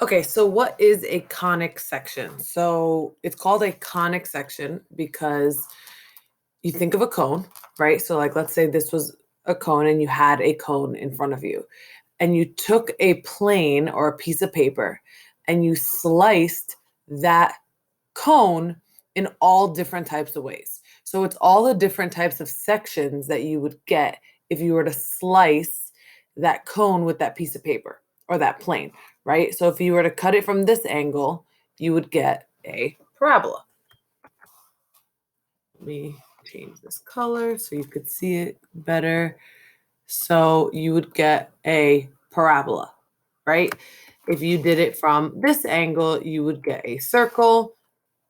Okay, so what is a conic section? So it's called a conic section because you think of a cone, right? So like let's say this was a cone and you had a cone in front of you and you took a plane or a piece of paper and you sliced that cone in all different types of ways. So it's all the different types of sections that you would get if you were to slice that cone with that piece of paper or that plane, right? So if you were to cut it from this angle, you would get a parabola. Let me change this color so you could see it better. So you would get a parabola, right? If you did it from this angle, you would get a circle,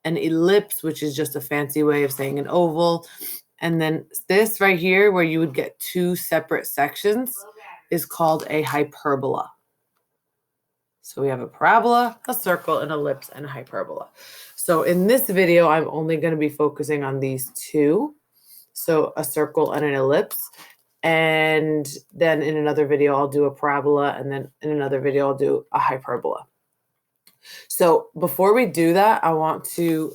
an ellipse, which is just a fancy way of saying an oval. And then this right here, where you would get two separate sections, is called a hyperbola. So we have a parabola, a circle, an ellipse, and a hyperbola. So in this video, I'm only going to be focusing on these two. So a circle and an ellipse. And then in another video, I'll do a parabola. And then in another video, I'll do a hyperbola. So before we do that, I want to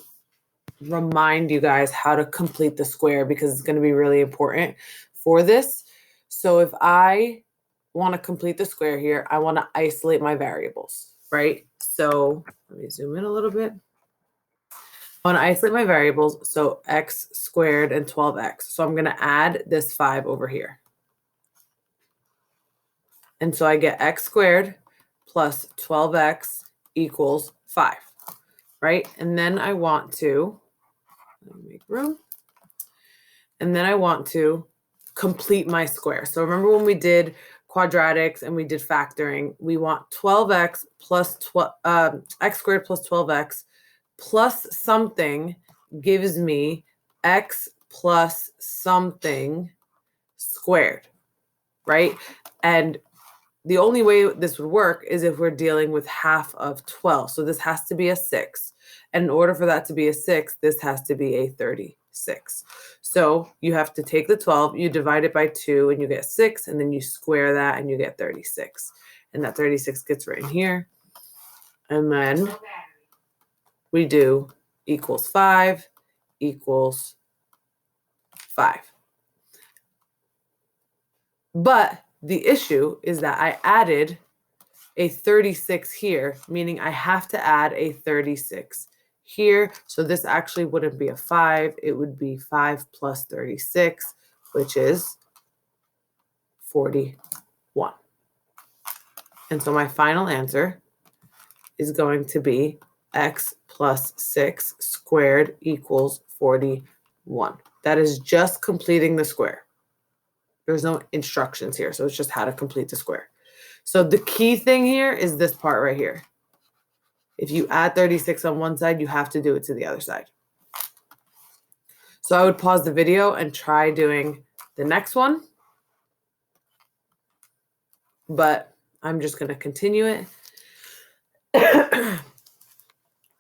remind you guys how to complete the square because it's going to be really important for this. So if I want to complete the square here, I want to isolate my variables, right? So let me zoom in a little bit. I want to isolate my variables. So x squared and 12x. So I'm going to add this 5 over here. And so I get x squared plus 12x equals 5, right? And then I want to make room. And then I want to complete my square. So remember when we did quadratics and we did factoring, we want 12x plus x squared plus 12x plus something gives me x plus something squared, right? And the only way this would work is if we're dealing with half of 12. So this has to be a 6. And in order for that to be a 6, this has to be a 36. So you have to take the 12, you divide it by 2, and you get 6, and then you square that, and you get 36. And that 36 gets written here. And then we do equals 5 equals 5. But the issue is that I added a 36 here, meaning I have to add a 36 here. So this actually wouldn't be a 5. It would be 5 plus 36, which is 41. And so my final answer is going to be x plus 6 squared equals 41. That is just completing the square. There's no instructions here, so it's just how to complete the square. So the key thing here is this part right here. If you add 36 on one side, you have to do it to the other side. So I would pause the video and try doing the next one. But I'm just going to continue it.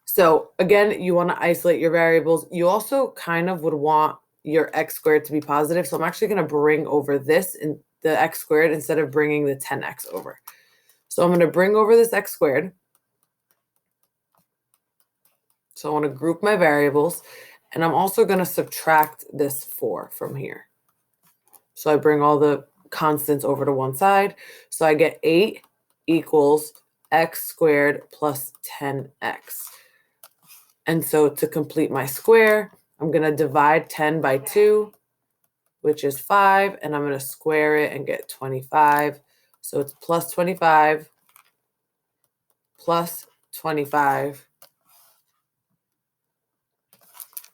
So again, you want to isolate your variables. You also kind of would want your x squared to be positive. So I'm actually going to bring over this in the x squared instead of bringing the 10x over. So I'm going to bring over this x squared. So I want to group my variables. And I'm also going to subtract this 4 from here. So I bring all the constants over to one side. So I get 8 equals x squared plus 10x. And so to complete my square, I'm going to divide 10 by 2, which is 5, and I'm going to square it and get 25. So it's plus 25 plus 25.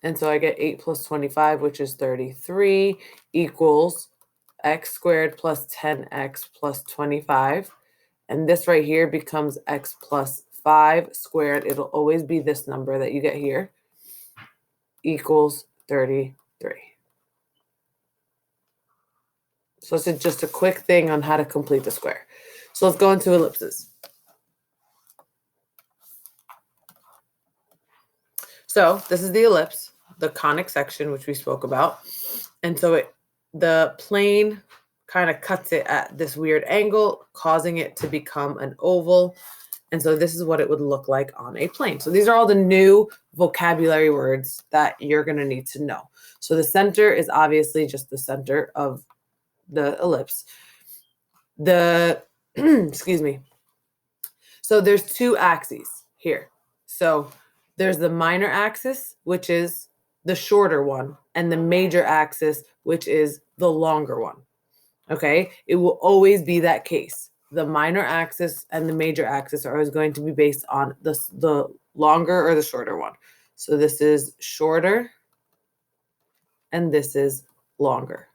And so I get 8 plus 25, which is 33, equals x squared plus 10x plus 25. And this right here becomes x plus 5 squared. It'll always be this number that you get here, equals 33. So it's just a quick thing on how to complete the square. So let's go into ellipses. So this is the ellipse, the conic section, which we spoke about. And so the plane kind of cuts it at this weird angle, causing it to become an oval. And so this is what it would look like on a plane. So these are all the new vocabulary words that you're going to need to know. So the center is obviously just the center of the ellipse. Excuse me. So there's two axes here. So there's the minor axis, which is the shorter one, and the major axis, which is the longer one. Okay? It will always be that case. The minor axis and the major axis are always going to be based on the longer or the shorter one. So this is shorter and this is longer.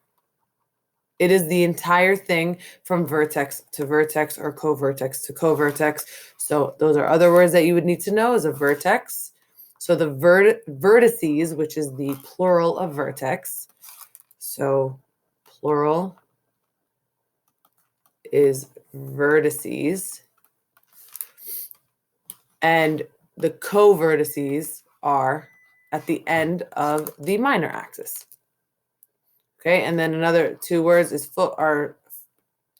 It is the entire thing from vertex to vertex or covertex to covertex. So those are other words that you would need to know is a vertex. So the vertices, which is the plural of vertex. So plural is vertices. And the covertices are at the end of the minor axis. Okay, and then another two words are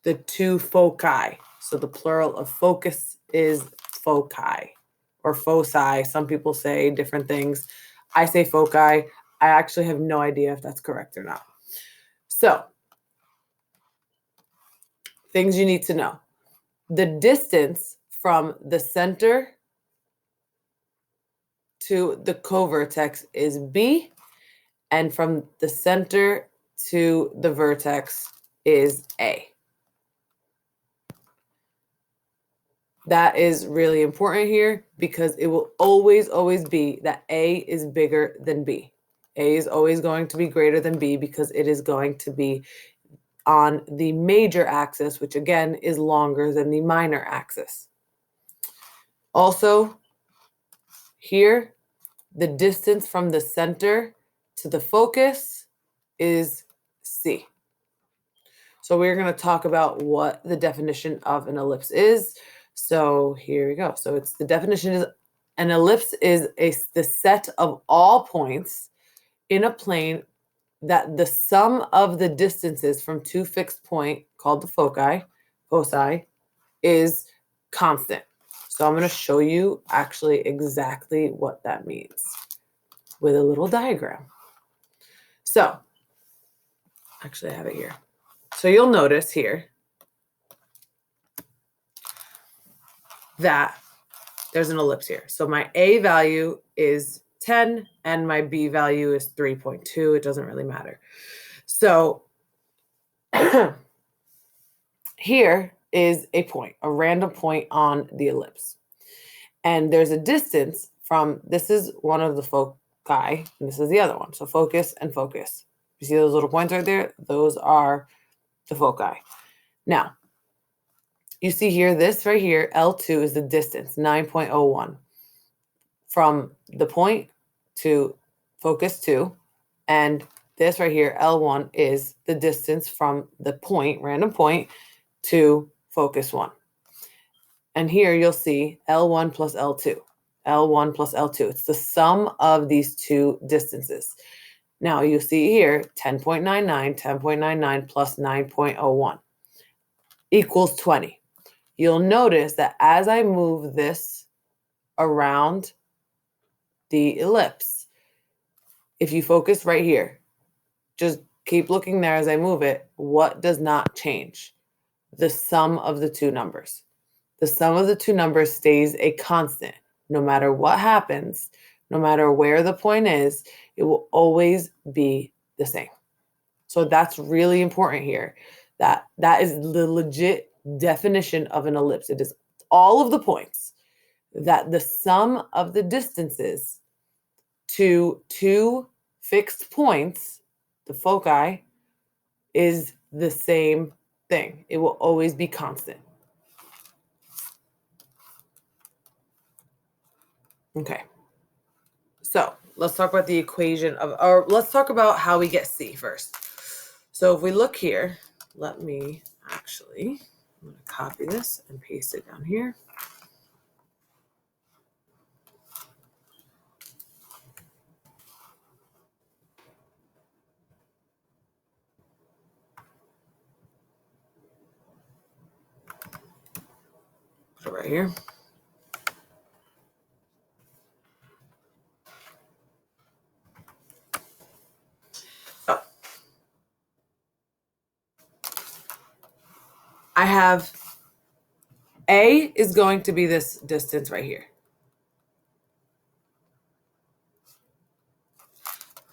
the two foci. So the plural of focus is foci or foci. Some people say different things. I say foci. I actually have no idea if that's correct or not. So, things you need to know. The distance from the center to the covertex is B, and from the center to the vertex is A. That is really important here because it will always, always be that A is bigger than B. A is always going to be greater than B because it is going to be on the major axis, which again is longer than the minor axis. Also, here, the distance from the center to the focus is C. So we're going to talk about what the definition of an ellipse is. So here we go. So the definition is an ellipse is the set of all points in a plane that the sum of the distances from two fixed points called the foci, is constant. So I'm going to show you actually exactly what that means with a little diagram. So actually I have it here. So you'll notice here that there's an ellipse here. So my A value is 10 and my B value is 3.2. It doesn't really matter. So here is a point, a random point on the ellipse. And there's a distance from, this is one of the foci, and this is the other one. So focus and focus. You see those little points right there? Those are the foci. Now, you see here, this right here, L2 is the distance, 9.01 from the point to focus 2. And this right here, L1, is the distance from the point, random point, to focus 1. And here you'll see L1 plus L2. L1 plus L2. It's the sum of these two distances. Now you see here 10.99 plus 9.01 equals 20. You'll notice that as I move this around the ellipse, if you focus right here, just keep looking there as I move it, what does not change? The sum of the two numbers. The sum of the two numbers stays a constant. No matter what happens, no matter where the point is, it will always be the same. So that's really important here. That is the legit definition of an ellipse. It is all of the points that the sum of the distances to two fixed points, the foci, is the same thing. It will always be constant. Okay. So let's talk about the equation or let's talk about how we get C first. So if we look here, I'm going to copy this and paste it down here. Put it right here. have A is going to be this distance right here.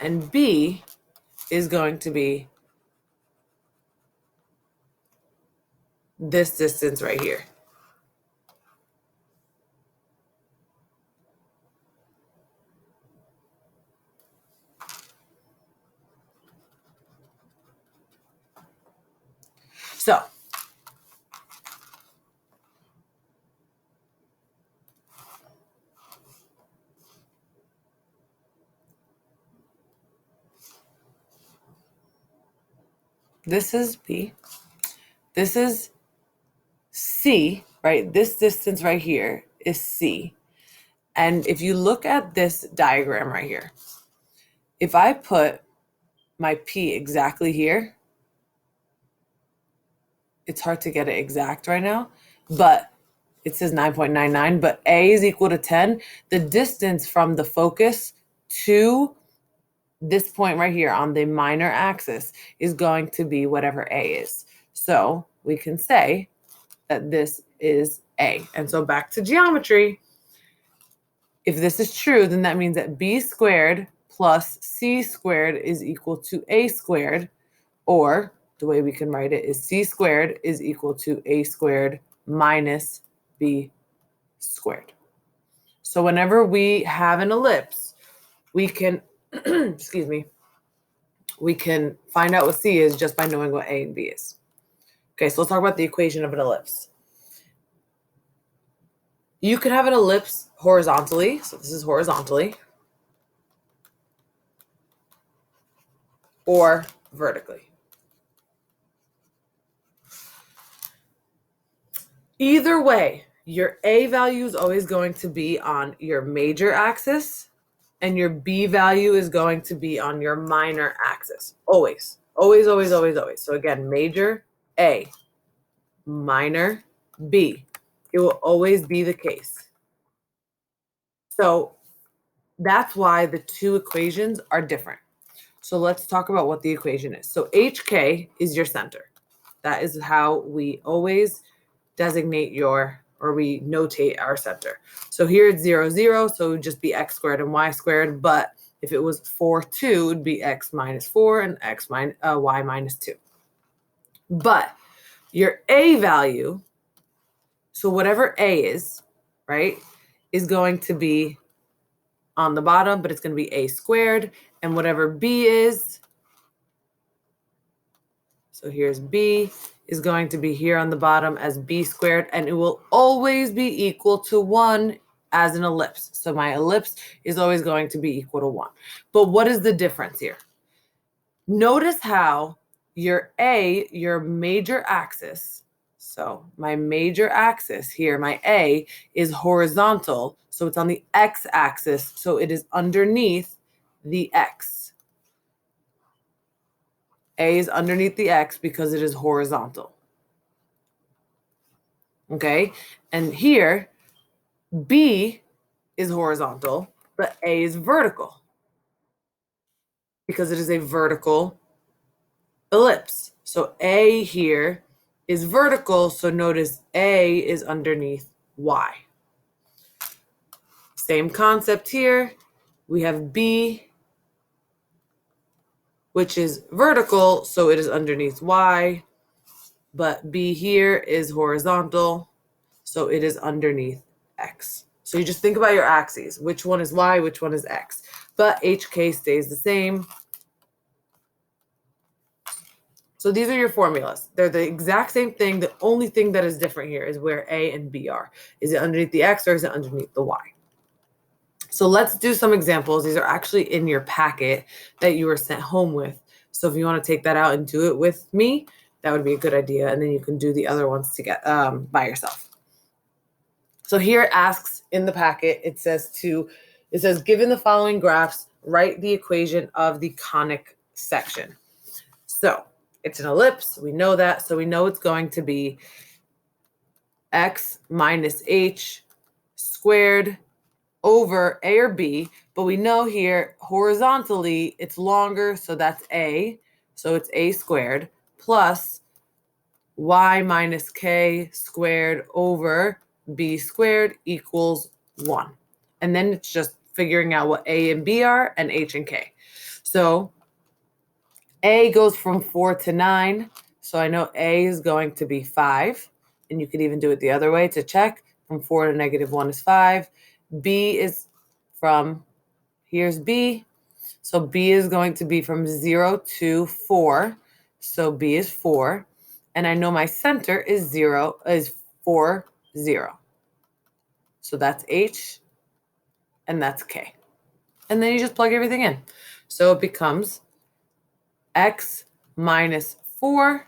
And B is going to be this distance right here. So this is B. This is C, right? This distance right here is C. And if you look at this diagram right here, if I put my P exactly here, it's hard to get it exact right now, but it says 9.99, but A is equal to 10. The distance from the focus to this point right here on the minor axis is going to be whatever A is. So we can say that this is A. And so back to geometry. If this is true, then that means that B squared plus C squared is equal to A squared, or the way we can write it is C squared is equal to A squared minus B squared. So whenever we have an ellipse, we can, excuse me, we can find out what C is just by knowing what A and B is. Okay, so let's talk about the equation of an ellipse. You could have an ellipse horizontally, so this is horizontally, or vertically. Either way, your A value is always going to be on your major axis, and your B value is going to be on your minor axis. Always, always, always, always, always. So again, major A, minor B. It will always be the case. So that's why the two equations are different. So let's talk about what the equation is. So HK is your center. That is how we always designate we notate our center. So here it's 0, 0, so it would just be x squared and y squared. But if it was 4, 2, it would be x minus 4 and y minus 2. But your A value, so whatever A is, right, is going to be on the bottom, but it's going to be A squared. And whatever B is, so here's B, is going to be here on the bottom as B squared, and it will always be equal to 1 as an ellipse. So my ellipse is always going to be equal to 1. But what is the difference here? Notice how your A, your major axis, so my major axis here, my A, is horizontal, so it's on the x-axis, so it is underneath the x. A is underneath the x because it is horizontal. Okay, and here, B is horizontal, but A is vertical because it is a vertical ellipse. So A here is vertical, so notice A is underneath Y. Same concept here. We have B, which is vertical, so it is underneath Y, but B here is horizontal, so it is underneath X. So you just think about your axes. Which one is Y, which one is X? But HK stays the same. So these are your formulas. They're the exact same thing. The only thing that is different here is where A and B are. Is it underneath the X or is it underneath the Y? So let's do some examples. These are actually in your packet that you were sent home with. So if you want to take that out and do it with me, that would be a good idea. And then you can do the other ones by yourself. So here it asks in the packet, it says, given the following graphs, write the equation of the conic section. So it's an ellipse. We know that. So we know it's going to be x minus h squared over A or B. But we know here horizontally it's longer. So that's A. So it's A squared plus y minus k squared over b squared equals 1. And then it's just figuring out what a and b are and h and k. So a goes from 4 to 9. So I know a is going to be 5. And you could even do it the other way to check. From 4 to -1 is 5. B is from, here's B. So B is going to be from 0 to 4. So B is 4. And I know my center is 4, 0. So that's H and that's K. And then you just plug everything in. So it becomes X minus 4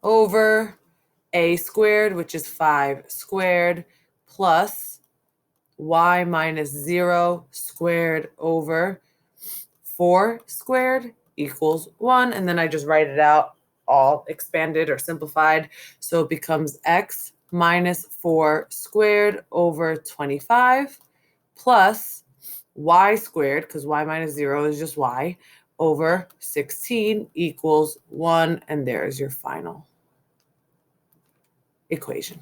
over A squared, which is 5 squared, plus Y minus 0 squared over 4 squared equals 1. And then I just write it out all expanded or simplified. So it becomes X minus 4 squared over 25 plus Y squared, because Y minus 0 is just Y, over 16 equals 1. And there's your final equation.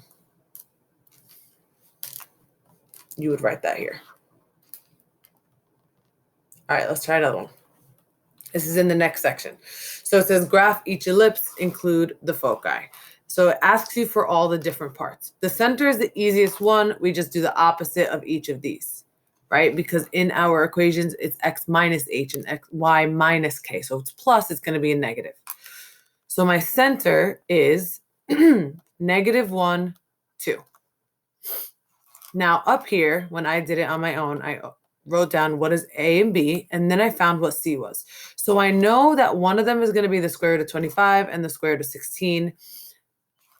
You would write that here. All right, let's try another one. This is in the next section. So it says graph each ellipse, include the foci. So it asks you for all the different parts. The center is the easiest one. We just do the opposite of each of these, right? Because in our equations, it's x minus h and y minus k. So it's plus, it's going to be a negative. So my center is -1, 2. Now up here, when I did it on my own, I wrote down what is A and B, and then I found what C was. So I know that one of them is going to be the square root of 25 and the square root of 16.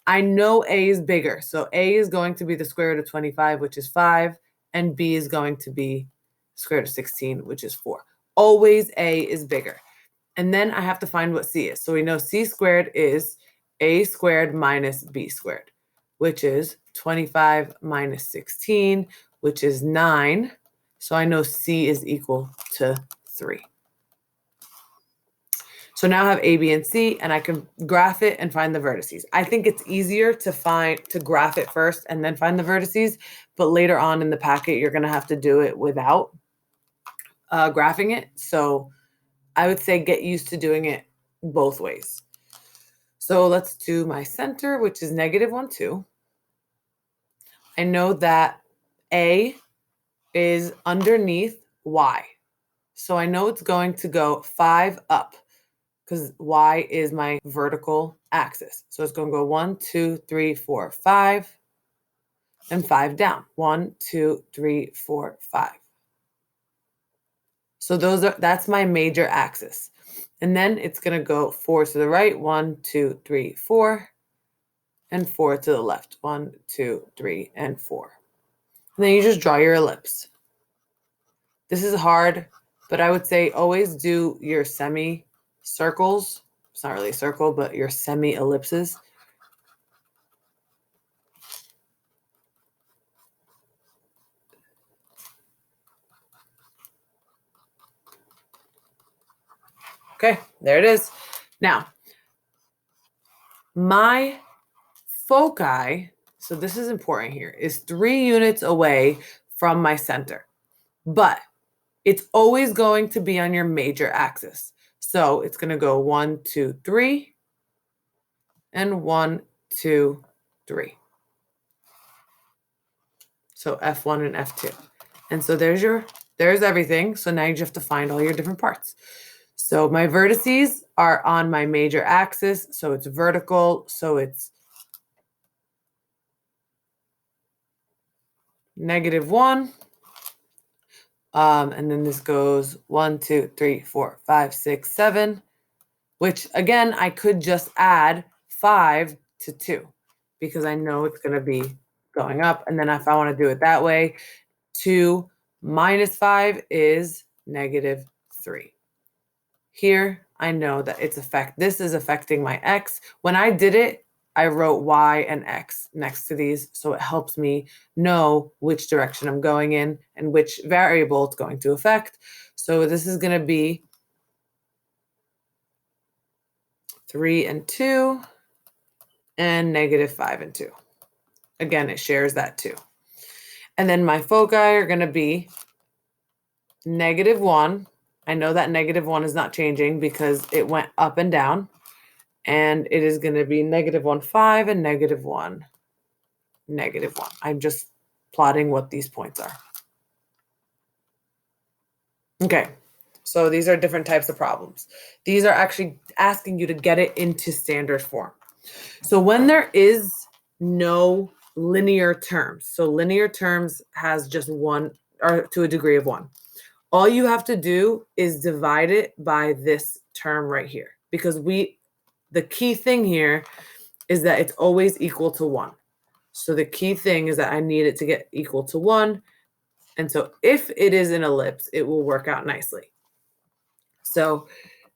I know A is bigger. So A is going to be the square root of 25, which is 5, and B is going to be square root of 16, which is 4. Always A is bigger. And then I have to find what C is. So we know C squared is A squared minus B squared, which is 25 minus 16, which is 9. So I know C is equal to 3. So now I have A, B, and C, and I can graph it and find the vertices. I think it's easier to graph it first and then find the vertices, but later on in the packet, you're going to have to do it without graphing it. So I would say get used to doing it both ways. So let's do my center, which is -1, 2. I know that A is underneath Y. So I know it's going to go 5 up because Y is my vertical axis. So it's going to go 1, 2, 3, 4, 5, and 5 down. 1, 2, 3, 4, 5. So that's my major axis. And then it's going to go 4 to the right, 1, 2, 3, 4, and 4 to the left, 1, 2, 3, and 4. And then you just draw your ellipse. This is hard, but I would say always do your semi-circles. It's not really a circle, but your semi-ellipses. Okay, there it is. Now, my foci, so this is important here, is 3 units away from my center. But it's always going to be on your major axis. So it's going to go 1, 2, 3, and 1, 2, 3. So F1 and F2. And so there's everything. So now you just have to find all your different parts. So my vertices are on my major axis. So it's vertical. So it's -1. And then this goes 1, 2, 3, 4, 5, 6, 7, which again, I could just add 5 to 2 because I know it's going to be going up. And then if I want to do it that way, 2 minus 5 is -3. Here, I know that this is affecting my X. When I did it, I wrote Y and X next to these, so it helps me know which direction I'm going in and which variable it's going to affect. So this is going to be 3 and 2, and negative 5 and 2. Again, it shares that too. And then my foci are going to be negative 1. I know that negative 1 is not changing because it went up and down. And it is going to be negative 1, 5, and negative 1, negative 1. I'm just plotting what these points are. Okay, so these are different types of problems. These are actually asking you to get it into standard form. So when there is no linear terms, so linear terms has just one, or to a degree of 1. All you have to do is divide it by this term right here, because the key thing here is that it's always equal to 1. So the key thing is that I need it to get equal to 1. And so if it is an ellipse, it will work out nicely. So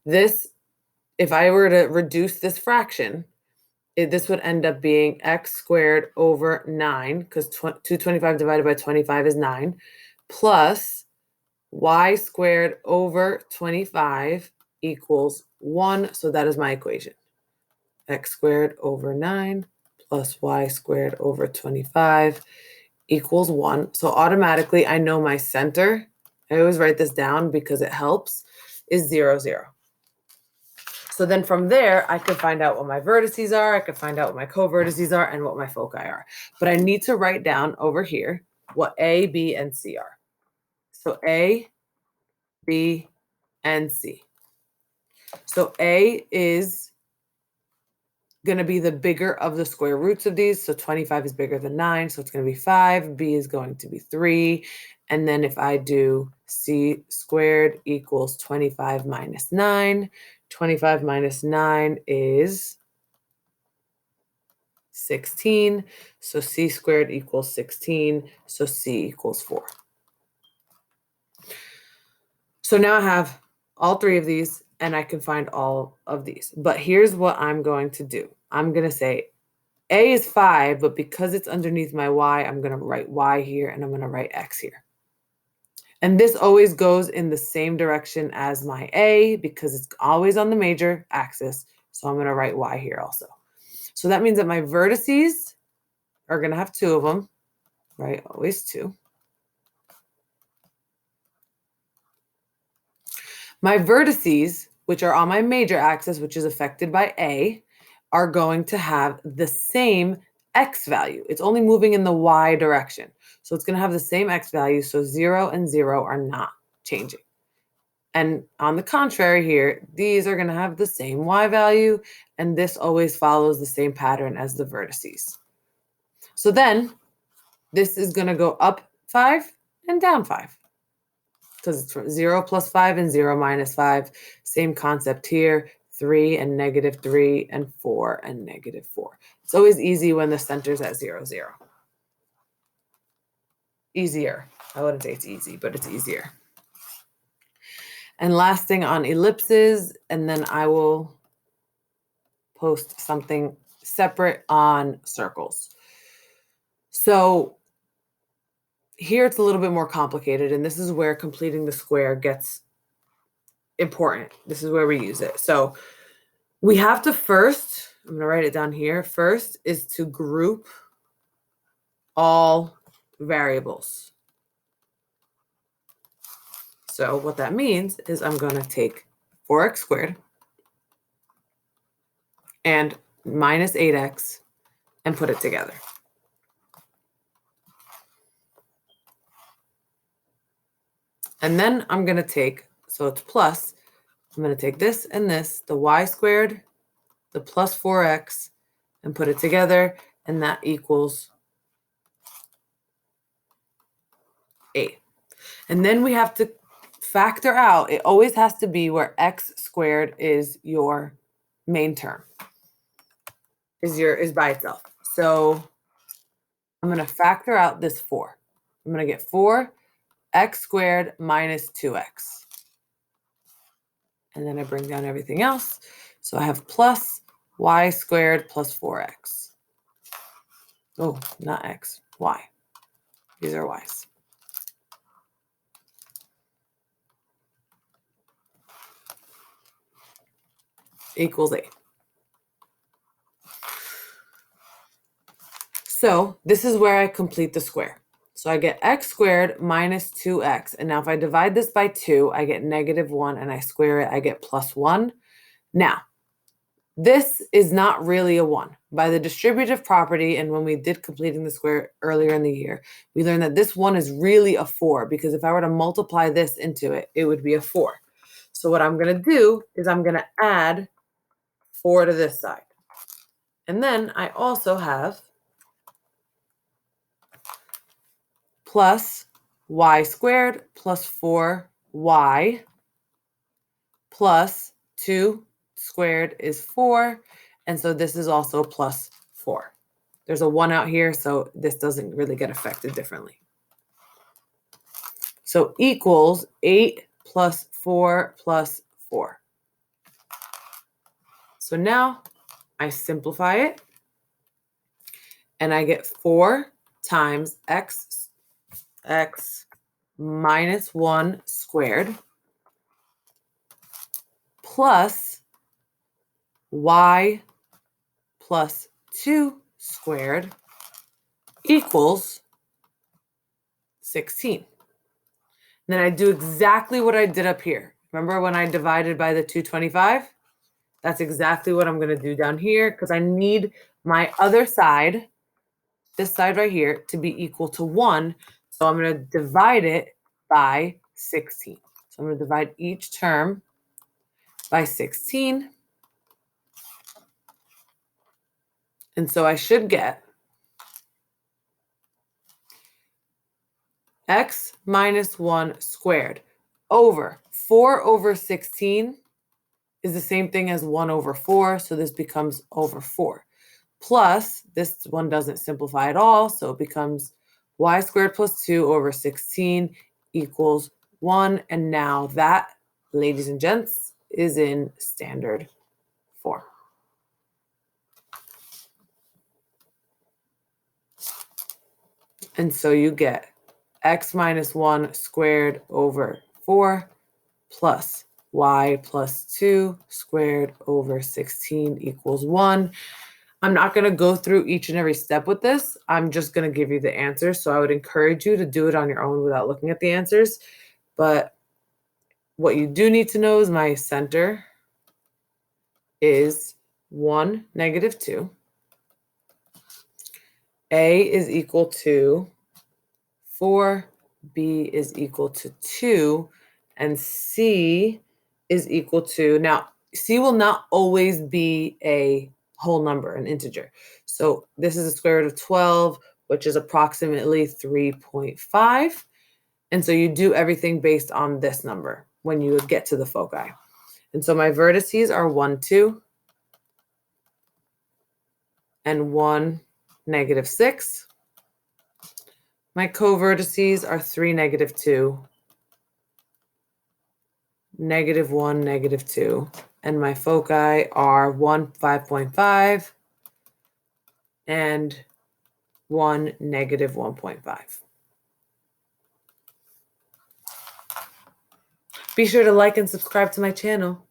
this, if I were to reduce this fraction, this would end up being x squared over 9, because 225 divided by 25 is 9, plus y squared over 25 equals 1. So that is my equation. X squared over 9 plus y squared over 25 equals 1. So automatically I know my center, I always write this down because it helps, is 0, 0. So then from there, I could find out what my vertices are, I could find out what my co-vertices are, and what my foci are. But I need to write down over here what A, B, and C are. So A, B, and C. So A is going to be the bigger of the square roots of these. So 25 is bigger than 9, so it's going to be 5. B is going to be 3. And then if I do C squared equals 25 minus 9, 25 minus 9 is 16. So C squared equals 16. So C equals 4. So now I have all 3 of these, and I can find all of these. But here's what I'm going to do. I'm going to say A is 5, but because it's underneath my y, I'm going to write y here, and I'm going to write x here. And this always goes in the same direction as my A because it's always on the major axis. So I'm going to write y here also. So that means that my vertices are going to have 2 of them, right? Always 2. My vertices, which are on my major axis, which is affected by A, are going to have the same x value. It's only moving in the y direction. So it's going to have the same x value. So 0 and 0 are not changing. And on the contrary here, these are going to have the same y value. And this always follows the same pattern as the vertices. So then this is going to go up 5 and down 5. Because it's 0 plus 5 and 0 minus 5. Same concept here. 3 and negative 3 and 4 and negative 4. It's always easy when the center's at 0, 0. Easier. I wouldn't say it's easy, but it's easier. And last thing on ellipses, and then I will post something separate on circles. So here it's a little bit more complicated, and this is where completing the square gets important. This is where we use it. So we have to first, I'm going to write it down here. First is to group all variables. So what that means is I'm going to take 4x squared and minus 8x and put it together. And then I'm going to take, so it's plus, I'm going to take this and this, the y squared, the plus 4x, and put it together, and that equals 8. And then we have to factor out, it always has to be where x squared is your main term, is by itself. So I'm going to factor out this 4. I'm going to get 4x squared minus 2x. And then I bring down everything else. So I have plus y squared plus 4x. Oh, not x, y. These are y's. Equals 8. So this is where I complete the square. So I get x squared minus 2x. And now if I divide this by 2, I get -1, and I square it, I get +1. Now, this is not really a 1. By the distributive property, and when we did completing the square earlier in the year, we learned that this 1 is really a 4, because if I were to multiply this into it, it would be a 4. So what I'm going to do is I'm going to add 4 to this side. And then I also have plus y squared plus 4y plus 2 squared is 4. And so this is also plus 4. There's a 1 out here, so this doesn't really get affected differently. So equals 8 plus 4 plus 4. So now I simplify it, and I get 4 times x minus 1 squared plus y plus 2 squared equals 16. And then I do exactly what I did up here. Remember when I divided by the 225? That's exactly what I'm going to do down here, because I need my other side, this side right here, to be equal to 1. So I'm going to divide it by 16. So I'm going to divide each term by 16. And so I should get x minus 1 squared over 4 over 16 is the same thing as 1 over 4. So this becomes over 4. Plus, this one doesn't simplify at all. So it becomes y squared plus 2 over 16 equals 1. And now that, ladies and gents, is in standard form. And so you get x minus 1 squared over 4 plus y plus 2 squared over 16 equals 1. I'm not going to go through each and every step with this. I'm just going to give you the answers. So I would encourage you to do it on your own without looking at the answers. But what you do need to know is my center is 1, -2. A is equal to 4, B is equal to 2, and C is equal to, now C will not always be a whole number, an integer. So this is the square root of 12, which is approximately 3.5. And so you do everything based on this number when you get to the foci. And so my vertices are 1, 2, and 1, -6. My covertices are 3, -2, -1, -2, and my foci are 1, 5.5, and 1, -1.5. Be sure to like and subscribe to my channel.